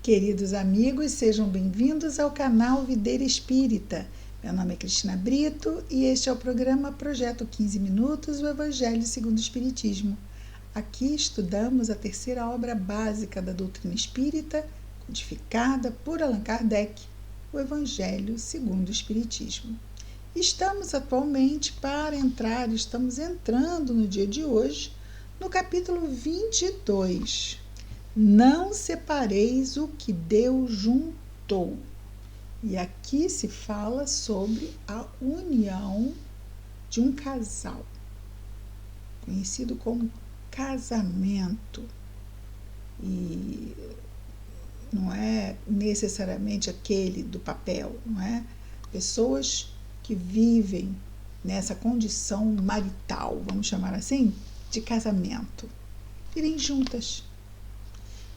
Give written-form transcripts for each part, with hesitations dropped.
Queridos amigos, sejam bem-vindos ao canal Videira Espírita. Meu nome é Cristina Brito e este é o programa Projeto 15 Minutos, o Evangelho segundo o Espiritismo. Aqui estudamos a terceira obra básica da doutrina espírita, codificada por Allan Kardec, o Evangelho segundo o Espiritismo. Estamos entrando no dia de hoje, no capítulo 22. Não separeis o que Deus juntou. E aqui se fala sobre a união de um casal, conhecido como casamento. E não é necessariamente aquele do papel, não é? Pessoas que vivem nessa condição marital, vamos chamar assim, de casamento, irem juntas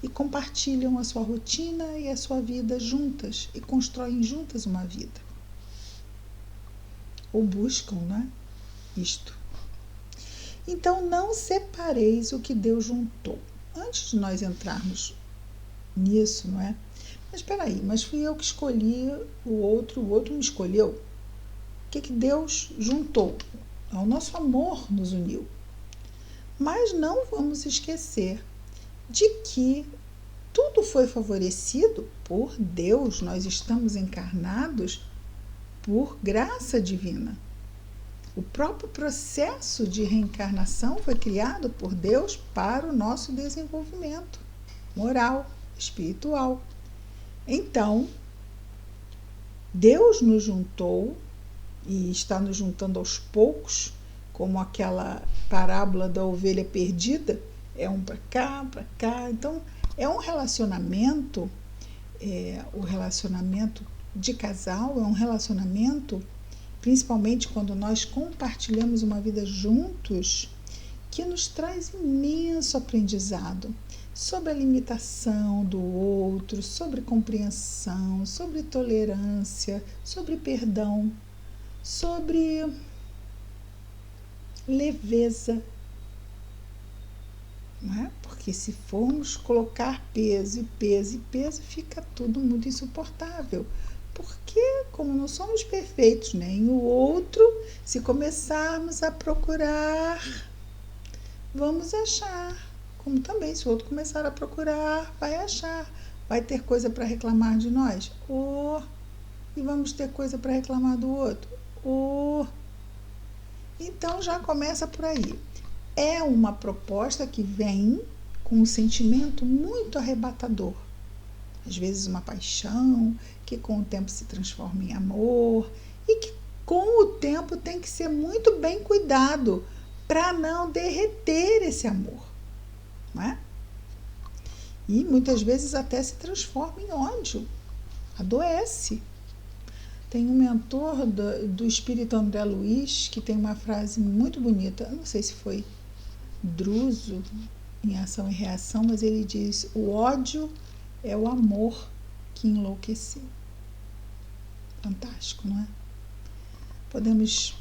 e compartilham a sua rotina e a sua vida juntas e constroem juntas uma vida. Ou buscam, né? Isto. Então, não separeis o que Deus juntou. Antes de nós entrarmos nisso, não é? Mas espera aí, mas fui eu que escolhi o outro me escolheu. O que Deus juntou? O nosso amor nos uniu. Mas não vamos esquecer de que tudo foi favorecido por Deus. Nós estamos encarnados por graça divina. O próprio processo de reencarnação foi criado por Deus para o nosso desenvolvimento moral, espiritual. Então, Deus nos juntou e está nos juntando aos poucos, como aquela parábola da ovelha perdida, é um para cá. Então, é um relacionamento, o relacionamento de casal é um relacionamento, principalmente quando nós compartilhamos uma vida juntos, que nos traz imenso aprendizado sobre a limitação do outro, sobre compreensão, sobre tolerância, sobre perdão, sobre leveza. Não é? Porque se formos colocar peso, fica tudo muito insuportável. Porque, como não somos perfeitos nem o outro, se começarmos a procurar, vamos achar. Como também, se o outro começar a procurar, vai achar. Vai ter coisa para reclamar de nós? E vamos ter coisa para reclamar do outro? Então, já começa por aí. É uma proposta que vem com um sentimento muito arrebatador. Às vezes uma paixão, que com o tempo se transforma em amor, e que com o tempo tem que ser muito bem cuidado para não derreter esse amor. Não é? E muitas vezes até se transforma em ódio, adoece. Tem um mentor do espírito André Luiz que tem uma frase muito bonita, não sei se foi Druso, em Ação e Reação, mas ele diz: o ódio é o amor que enlouqueceu. Fantástico, não é? Podemos,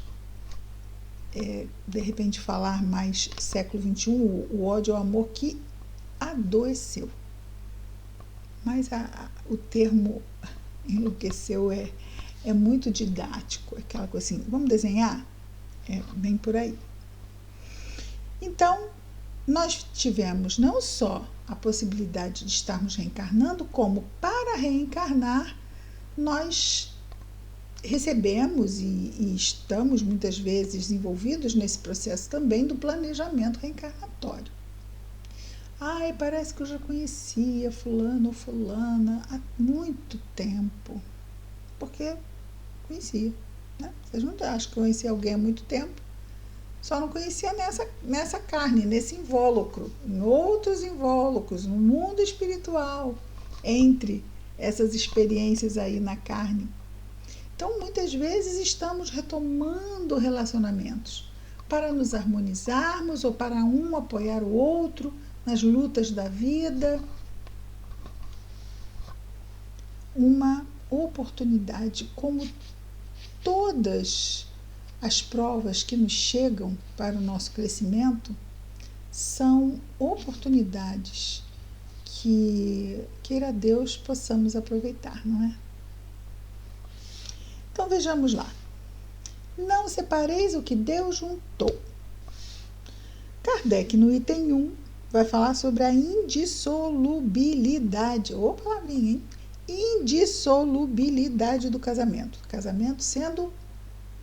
de repente, falar mais século XXI, o ódio é o amor que adoeceu. Mas o termo enlouqueceu é muito didático, aquela coisa assim, vamos desenhar? É bem por aí. Então, nós tivemos não só a possibilidade de estarmos reencarnando, como para reencarnar, nós recebemos e estamos muitas vezes envolvidos nesse processo também do planejamento reencarnatório. Parece que eu já conhecia fulano ou fulana há muito tempo, porque conhecia, né? Vocês não acham que eu conhecia alguém há muito tempo? Só não conhecia nessa carne, nesse invólucro, em outros invólucros, no mundo espiritual, entre essas experiências aí na carne. Então, muitas vezes estamos retomando relacionamentos para nos harmonizarmos ou para um apoiar o outro nas lutas da vida. Uma oportunidade, como todas as provas que nos chegam para o nosso crescimento, são oportunidades que, queira Deus, possamos aproveitar, não é? Então vejamos lá. Não separeis o que Deus juntou. Kardec, no item 1, vai falar sobre a indissolubilidade. Ô, palavrinha, hein? Indissolubilidade do casamento. O casamento sendo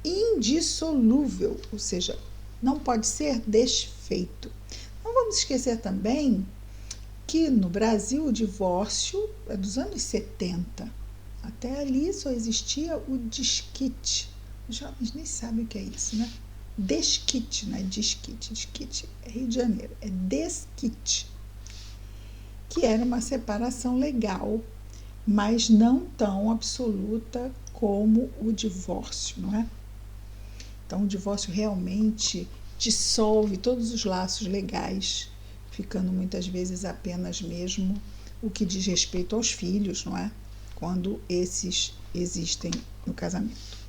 indissolúvel, ou seja, não pode ser desfeito. Não vamos esquecer também que no Brasil o divórcio é dos anos 70. Até ali só existia o desquite. Os jovens nem sabem o que é isso, né? Desquite, não é desquite. Desquite é Rio de Janeiro, é desquite. Que era uma separação legal, mas não tão absoluta como o divórcio, não é? Então, o divórcio realmente dissolve todos os laços legais, ficando muitas vezes apenas mesmo o que diz respeito aos filhos, não é? Quando esses existem no casamento.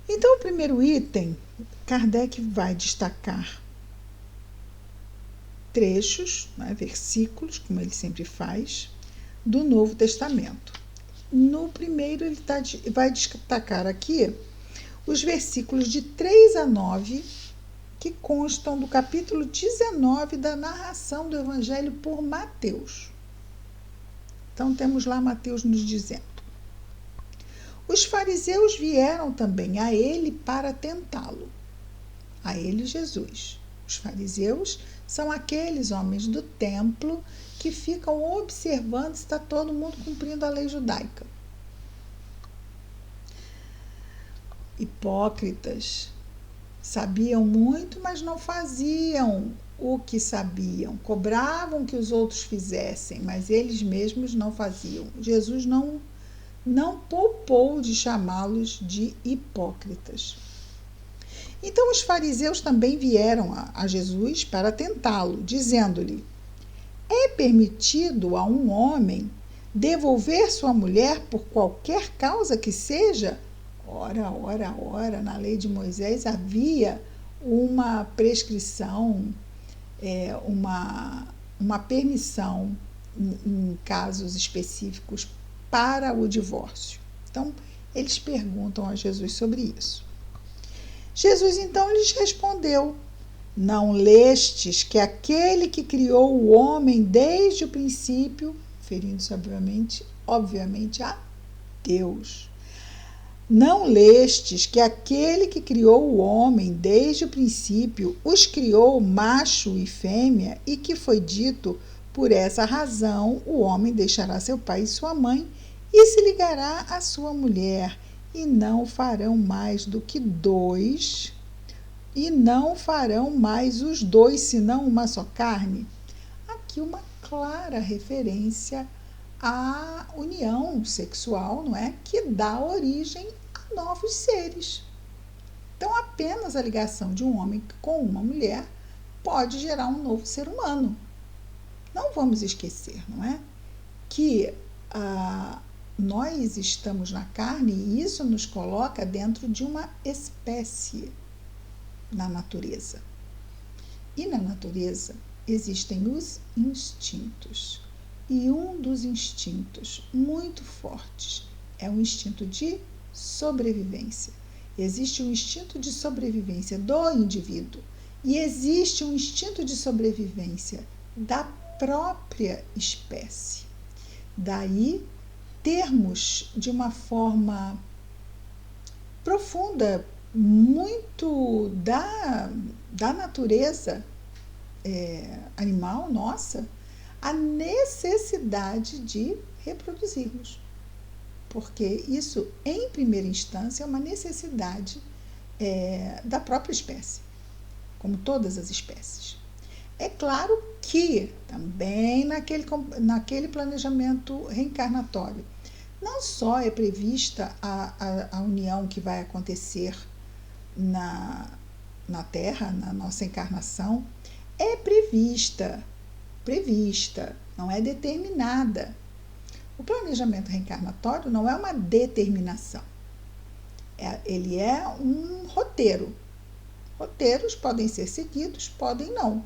Então, o primeiro item, Kardec vai destacar trechos, né, versículos, como ele sempre faz, do Novo Testamento. No primeiro, ele vai destacar aqui os versículos de 3 a 9, que constam do capítulo 19 da narração do Evangelho por Mateus. Então, temos lá Mateus nos dizendo: os fariseus vieram também a ele para tentá-lo. A ele, Jesus. Os fariseus são aqueles homens do templo que ficam observando se está todo mundo cumprindo a lei judaica. Hipócritas, sabiam muito, mas não faziam o que sabiam. Cobravam que os outros fizessem, mas eles mesmos não faziam. Jesus não poupou de chamá-los de hipócritas. Então os fariseus também vieram a Jesus para tentá-lo, dizendo-lhe: é permitido a um homem devolver sua mulher por qualquer causa que seja? Ora, na lei de Moisés havia uma prescrição, uma permissão em casos específicos para o divórcio. Então, eles perguntam a Jesus sobre isso. Jesus, então, lhes respondeu: não lestes que aquele que criou o homem desde o princípio, referindo-se obviamente a Deus, não lestes que aquele que criou o homem desde o princípio os criou macho e fêmea, e que foi dito: por essa razão o homem deixará seu pai e sua mãe e se ligará à sua mulher, e não farão mais do que dois, e não farão mais os dois senão uma só carne? Aqui uma clara referência à união sexual, não é? Que dá origem a novos seres. Então, apenas a ligação de um homem com uma mulher pode gerar um novo ser humano. Não vamos esquecer, não é? Que nós estamos na carne e isso nos coloca dentro de uma espécie na natureza. E na natureza existem os instintos. E um dos instintos muito fortes é o instinto de sobrevivência. Existe um instinto de sobrevivência do indivíduo e existe um instinto de sobrevivência da própria espécie. Daí, termos de uma forma profunda, muito da natureza animal nossa, a necessidade de reproduzirmos. Porque isso, em primeira instância, é uma necessidade da própria espécie, como todas as espécies. É claro que também naquele planejamento reencarnatório, não só é prevista a união que vai acontecer na Terra, na nossa encarnação, é prevista, não é determinada. O planejamento reencarnatório não é uma determinação, ele é um roteiro. Roteiros podem ser seguidos, podem não.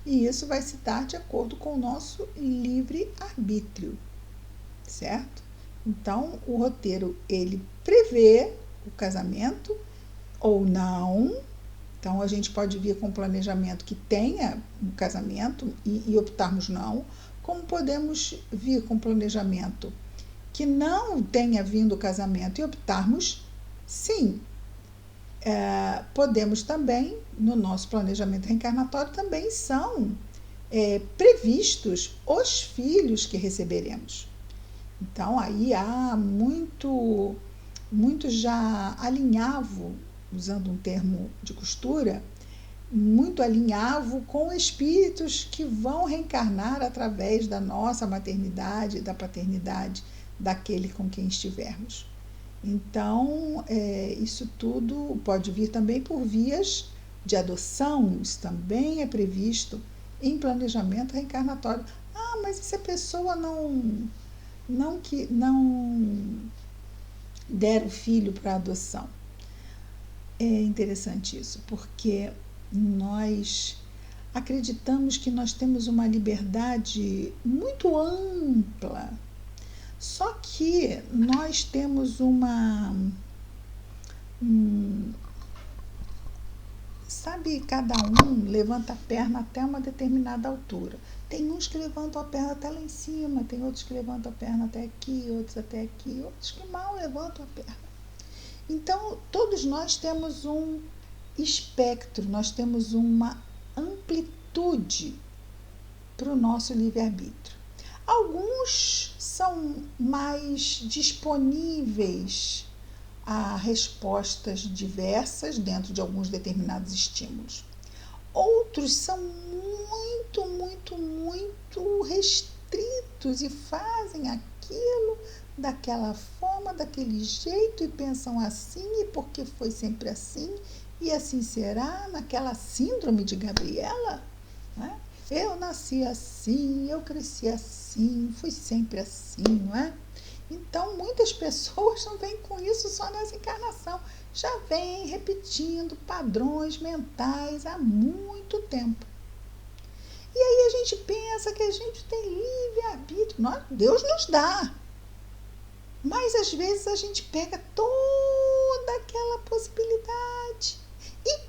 E isso vai se dar de acordo com o nosso livre-arbítrio, certo? Então, o roteiro, ele prevê o casamento ou não. Então, a gente pode vir com um planejamento que tenha um casamento e optarmos não, como podemos vir com um planejamento que não tenha vindo o casamento e optarmos sim. Podemos também, no nosso planejamento reencarnatório, também são previstos os filhos que receberemos. Então, aí há muito já alinhavo, usando um termo de costura, muito alinhavo com espíritos que vão reencarnar através da nossa maternidade, da paternidade, daquele com quem estivermos. Então, isso tudo pode vir também por vias de adoção, isso também é previsto em planejamento reencarnatório. Ah, mas e se a pessoa não der o filho para adoção? É interessante isso, porque nós acreditamos que nós temos uma liberdade muito ampla. Só que nós temos sabe, cada um levanta a perna até uma determinada altura. Tem uns que levantam a perna até lá em cima, tem outros que levantam a perna até aqui, outros até aqui, outros que mal levantam a perna. Então, todos nós temos um espectro, nós temos uma amplitude para o nosso livre-arbítrio. Alguns são mais disponíveis a respostas diversas dentro de alguns determinados estímulos. Outros são muito restritos e fazem aquilo daquela forma, daquele jeito e pensam assim, e porque foi sempre assim, e assim será, naquela síndrome de Gabriela, né? Eu nasci assim, eu cresci assim, fui sempre assim, não é? Então, muitas pessoas não vêm com isso só nessa encarnação, já vêm repetindo padrões mentais há muito tempo. E aí a gente pensa que a gente tem livre-arbítrio. Deus nos dá. Mas às vezes a gente pega toda aquela possibilidade e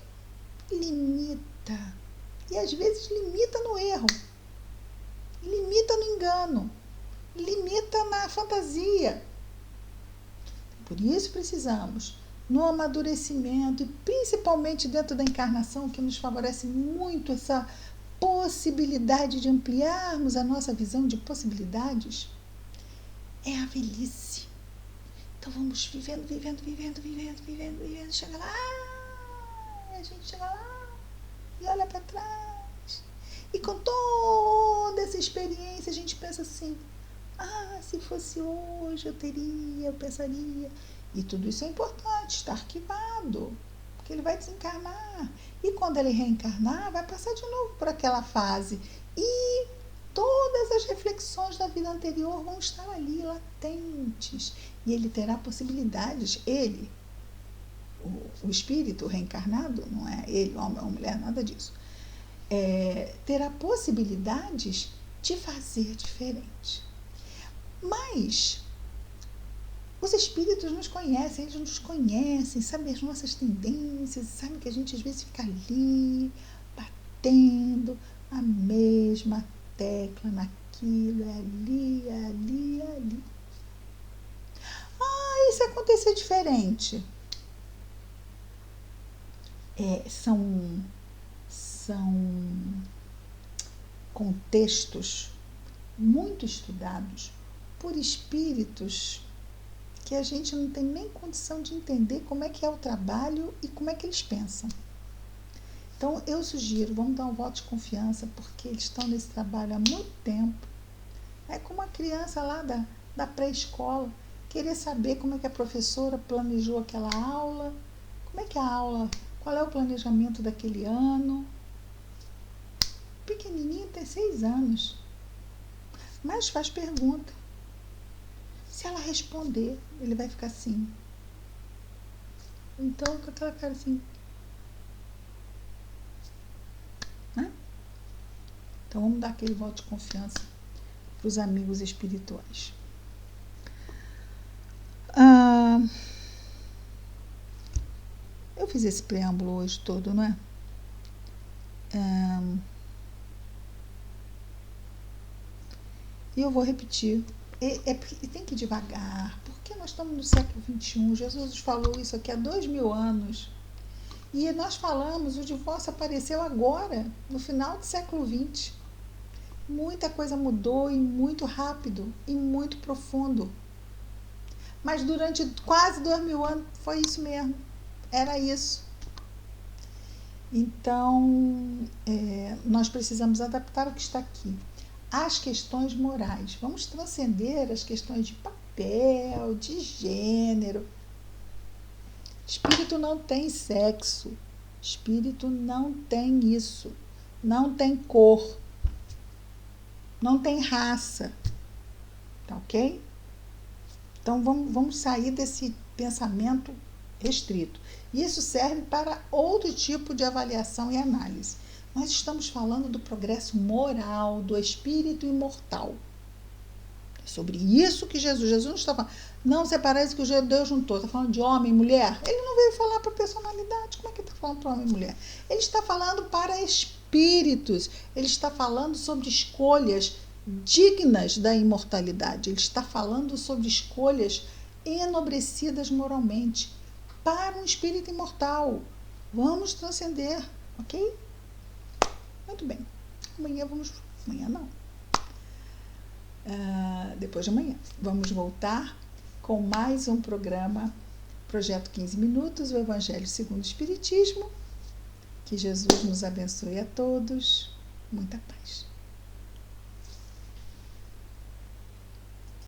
limita. E às vezes limita no erro, limita no engano, limita na fantasia. Por isso precisamos, no amadurecimento e principalmente dentro da encarnação, que nos favorece muito essa possibilidade de ampliarmos a nossa visão de possibilidades, é a velhice. Então vamos vivendo, chega lá, e a gente chega lá e olha para trás. E com toda essa experiência a gente pensa assim, se fosse hoje eu pensaria. E tudo isso é importante, está arquivado, porque ele vai desencarnar. E quando ele reencarnar, vai passar de novo por aquela fase. E todas as reflexões da vida anterior vão estar ali, latentes. E ele terá possibilidades, o espírito reencarnado, não é ele, homem ou mulher, nada disso, terá possibilidades de fazer diferente. Mas os espíritos nos conhecem, eles nos conhecem, sabem as nossas tendências, sabem que a gente às vezes fica ali, batendo a mesma tecla naquilo, ali. E se acontecer diferente? São contextos muito estudados por espíritos que a gente não tem nem condição de entender como é que é o trabalho e como é que eles pensam. Então, eu sugiro, vamos dar um voto de confiança, porque eles estão nesse trabalho há muito tempo. É como uma criança lá da pré-escola, querer saber como é que a professora planejou aquela aula, como é que a aula, qual é o planejamento daquele ano. Pequenininho, tem 6 anos, mas faz pergunta. Se ela responder, ele vai ficar assim. Então, com aquela cara assim, né? Então, vamos dar aquele voto de confiança para os amigos espirituais. Eu fiz esse preâmbulo hoje todo, não é? E eu vou repetir. Tem que ir devagar, porque nós estamos no século XXI. Jesus falou isso aqui há 2000 anos. E nós falamos, o divórcio apareceu agora, no final do século XX. Muita coisa mudou e muito rápido e muito profundo. Mas durante quase 2000 anos foi isso mesmo. Era isso. Então, nós precisamos adaptar o que está aqui às questões morais. Vamos transcender as questões de papel, de gênero. Espírito não tem sexo. Espírito não tem isso. Não tem cor. Não tem raça. Tá ok? Então, vamos sair desse pensamento restrito. Isso serve para outro tipo de avaliação e análise. Nós estamos falando do progresso moral, do espírito imortal. É sobre isso que Jesus não está falando. Não separais que o Deus juntou. Está falando de homem e mulher. Ele não veio falar para personalidade. Como é que ele está falando para homem e mulher? Ele está falando para espíritos. Ele está falando sobre escolhas dignas da imortalidade. Ele está falando sobre escolhas enobrecidas moralmente para um espírito imortal. Vamos transcender, ok? Muito bem. Amanhã não. Depois de amanhã. Vamos voltar com mais um programa, Projeto 15 Minutos, o Evangelho segundo o Espiritismo. Que Jesus nos abençoe a todos. Muita paz.